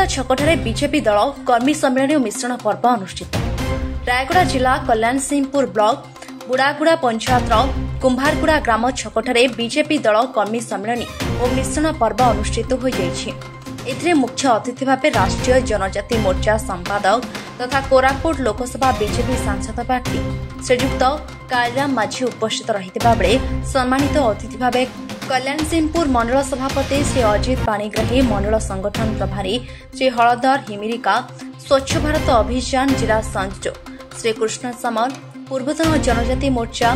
छकठारे BJP दल कर्मी सम्मेलन और मिश्रण पर्व अनुष्ठित। रायगड़ा जिला कल्याण सिंहपुर ब्लॉक बुड़ागुड़ा पंचायतर कुंभारगुड़ा ग्राम छकठारे बीजेपी दल कर्मी सम्मेलन और मिश्रण पर्व अनुष्ठित हो जाइछि। एथिरे मुख्य अतिथि भाव राष्ट्रीय जनजाति मोर्चा संपादक तथा कोरापुट लोकसभा बीजेपी सांसद प्रार्थी श्रीयुक्त कालीराम माझी उपस्थित रहिथिबा बेले सम्मानित अतिथि भाव कल्याण सिंहपुर मंडल सभापति श्री अजित पाणिग्राही, मंडल संगठन प्रभारी श्री हलधर हिमिरिका, स्वच्छ भारत अभियान जिला संयोजक श्री कृष्ण समर, पूर्वतन जनजाति मोर्चा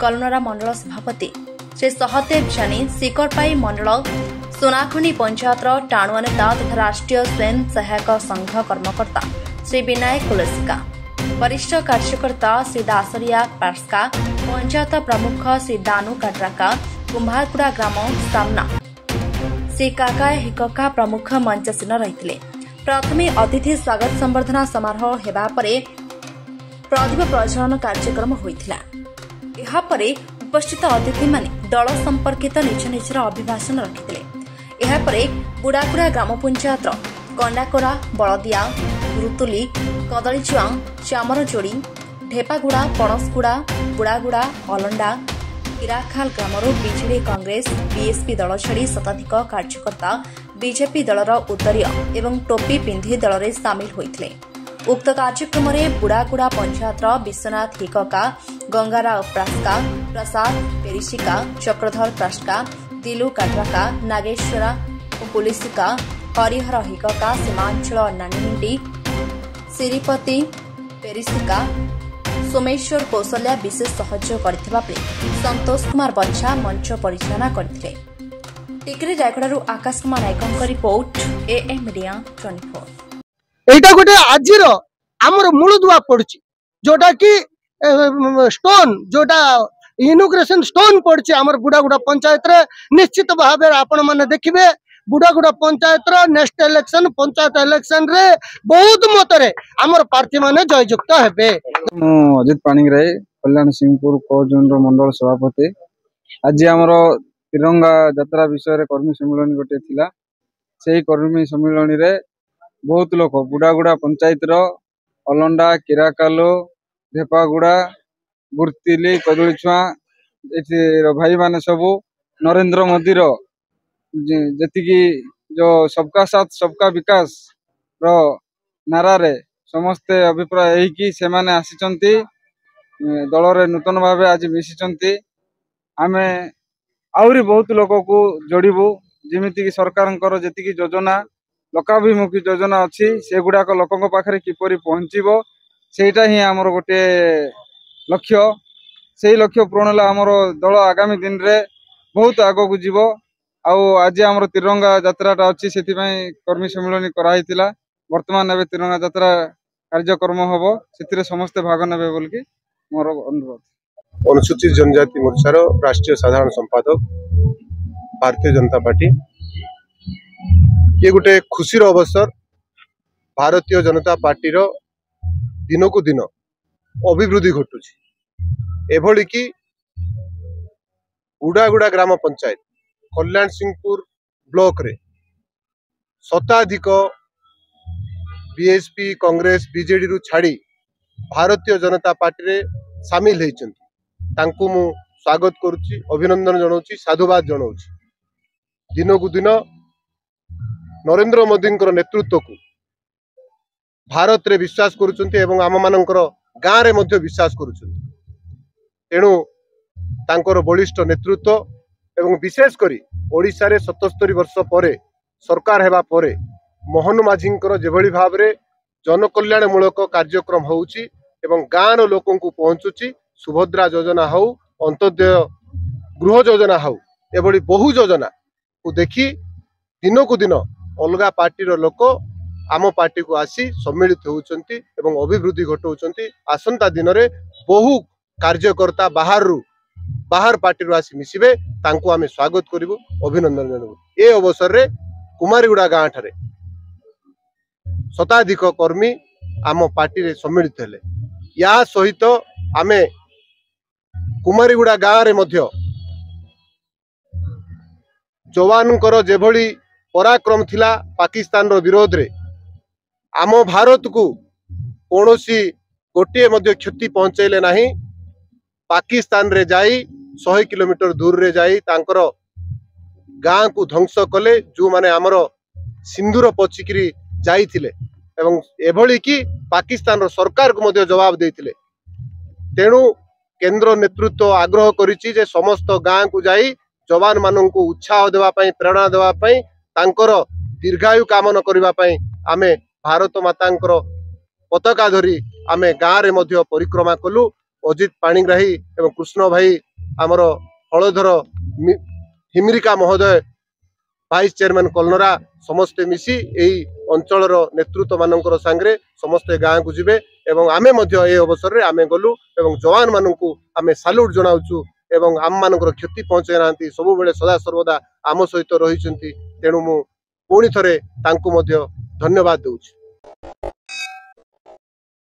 कलनरा मंडल सभापति श्री सहदेव जानी, सिकरपाई मंडल सोनाखणी पंचायतर टाणुआ नेता तथा राष्ट्रीय स्वयं सहायक संघ कर्मकर्ता श्री विनायक कुलसिका, वरिष्ठ कार्यकर्ता श्री दासरिया पार्सका, पंचायत प्रमुख श्री दानु काट्राका, कुंभारगुड़ा ग्राम सामना श्री काकाय हिकका प्रमुख मंचासीन रही। प्रथमे अतिथि स्वागत संबर्धना समारोह हेबा परे प्रदीप प्रज्वलन कार्यक्रम होइथिला। एहा परे उपस्थित अतिथि माने दल संपर्कित निज निजर अभिभाषण रखिथिले। एहा परे बुड़ागुड़ा ग्राम पंचायत कंडाकोरा, बलदिया, रुतुली, कदलीचुआ, चामरजोड़ी, ढेपागुड़ा, पणसगुड़ा, बुड़ागुड़ा, अलंडा, किराखाल ग्रामरू बीजेडी, कांग्रेस, बीएसपी दल छाड़ी शताधिक कार्यकर्ता बीजेपी दलर उत्तरीय एवं टोपी पिंधि दल में सामिल होते। उक्त कार्यक्रम में बुड़ागुड़ा पंचायत विश्वनाथ हिकका, गंगाराव प्रास्का, प्रसाद पेरिशिका, चक्रधर प्रास्का, दिलु काट्राका, नागेश्वरा पुलिसिका, हरिहर हिकका, सीमांचल नानीमिंडी, श्रीपति पेरिशिका, सोमेश्वर कौशल्या विशेष सहयोग करथिबा बेले संतोष कुमार बच्चा मंच परिचालना करथिले। टिकरी रायगड़ारू Akash Kumar नायकଙ୍କ report am media 24। एटा गोटे आजिर हमर मूल दुआ पड़छि जोटा कि स्टोन जोटा इनोग्रेशन स्टोन पड़छि हमर बुड़ागुड़ा पंचायत रे। निश्चित भाबे आपण माने देखिबे बुड़ागुड़ा पंचायत रो नेक्स्ट इलेक्शन पंचायत इलेक्शन रे बहुत मतरे हमर प्रार्थी माने जययुक्त हेबे। अजित पाणिग्राही, कल्याण सिंहपुर कोजोन मंडल सभापति। आज हमर तिरंगा यात्रा विषय कर्मी सम्मेलन गोटे थिला। सेही कर्मी सम्मेलन रे बहुत लोक बुड़ागुड़ा पंचायत रो अलंडा, किराकालो, ढेपागुड़ा, बुर्तिली, कदलीछुआ एठी भाई माने सब नरेंद्र मोदी रो जतिकी जो सबका साथ सबका विकास रो नारा रे समस्ते अभिप्राय यही कि से माने आसीचंती दल रे नूतन भावे आज मिसिचंती। आमे आउरी बहुत लोक को जोड़बू जेमिति कि सरकारंकर जतिकी योजना लोकाभिमुखी योजना अच्छी से गुड़ाक लोकों पाखरे किपरि पहुँचबो सेटा ही हमर गोटे लक्ष्य। से लक्ष्य पूर्ण होला हमर दल आगामी दिन रे बहुत आगो को जीवो। आज हमर तिरंगा यात्राटा अच्छी से कर्मी सम्मेलन कराइतिला। वर्तमान एबे तिरंगा यात्रा कार्यक्रम हबो सेतिरे समस्त भाग नेबे बोलकी मोर अनुरोध। अनुसूचित जनजाति मोर्चार राष्ट्रीय साधारण संपादक भारतीय जनता पार्टी। ये गोटे खुशीर अवसर भारतीय जनता पार्टी रो दिन को दिन अभिवृद्धि घटुची। एभली कि बुड़ागुड़ा ग्राम पंचायत कल्याण सिंहपुर ब्लॉक रे शताधिक बीएसपी, कांग्रेस, बीजेडी रु छाड़ी भारतीय जनता पार्टी रे सामिल होइचंती। तांकु मु स्वागत करूची, अभिनंदन जनाऊची, साधुवाद जनाऊची। दिन को दिन नरेंद्र मोदी नेतृत्व को भारत रे विश्वास करूचंती एवं आम मानकर गाँ रे मध्य विश्वास करूचंती। तेणु तांकर बलिष्ठ नेतृत्व एवं विशेष करी ओडिशा रे 77 वर्ष परे सरकार हेबा परे मोहन माझींकर जेभली भाव रे जनकल्याण मूलक कार्यक्रम होउची एवं गाँ रो लोकन को पहुंचुची। सुभद्रा योजना हो, अंत्योदय गृह योजना हो, एभली बहु योजना को देखी दिन को दिन अलगा पार्टी रो लोक आम पार्टी को आसी सम्मिलित होउचंती एवं अभिवृद्धि घटौचंती। आसंता दिन रे बहु कार्यकर्ता बाहर पार्टी रो आसी मिसिबे, तांको आमे स्वागत करिवो, अभिनंदन जनबो। ए अवसर रे कुमारीगुड़ा गाँ ठारे शताधिक कर्मी आम पार्टी रे सम्मिलित हेले। या सहित आमे कुमारीगुड़ा गाँ रे मध्य जवानकर जेभली पराक्रम थिला पाकिस्तान रो विरोध रे आम भारत को कौनसी गोटे मध्य क्षति पहुंचैले नहीं। पाकिस्तान रे जाई 100 किलोमीटर दूर रे जाई तांकर गाँ को ध्वंस कले जो माने आमर सिंदूर पचिकी जाइथिले एवं एभली कि पाकिस्तान सरकार को मध्य जवाब देथिले। तेणु केंद्र नेतृत्व आग्रह करिछि जे समस्त गाँ को जाई जवान मानन को उत्साह देवा पई प्रेरणा देवा पई तांकर दीर्घायु कामना करबा पई आमे भारत मातांकर पताका धरी आमे गाँ रे मध्य परिक्रमा कलु। अजित पाणिग्राही एवं कृष्ण भाई आमर हलधर हिमरिका महोदय वाइस चेयरमैन कलनरा समस्ते मिसी एई अंचलर नेतृत्व मानकर सांगरे समस्ते गाँ को जिबे एवं आमे मध्य ए अवसर रे आमे गलु एवं जवान माननकु आमे सैल्यूट जनाउछु एवं आम मानकर क्षति पहुंचाई नांती सब बेले सदा सर्वदा आम सहित रहिसंती। तेणु मु पुणी थरे तांकु मध्य धन्यवाद दउछि।